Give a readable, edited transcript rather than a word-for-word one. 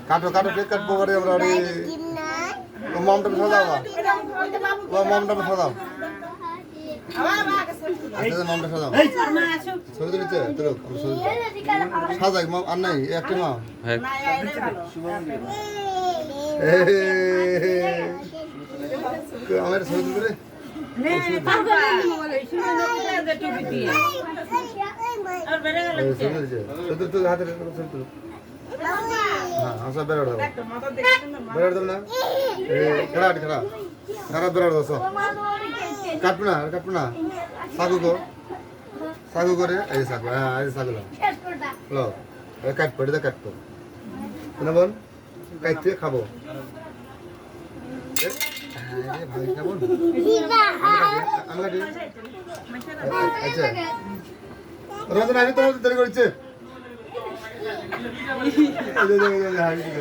কাটো কাটো কেক কাটবো করে আমরা মমটা সাজাও মমটা সাজাও আচ্ছা মমটা সাজাও ছবি তুলেছে তোর সাজাই মম আর নাই একটি মা আমার ছবি তুলে কাটবো না সাগু করে এই সাগু হ্যাঁ সাগু কাটবো এটা কাটবো বল কাটতে খাবো আচ্ছা রঞ্জন আমি তো তৈরি করছে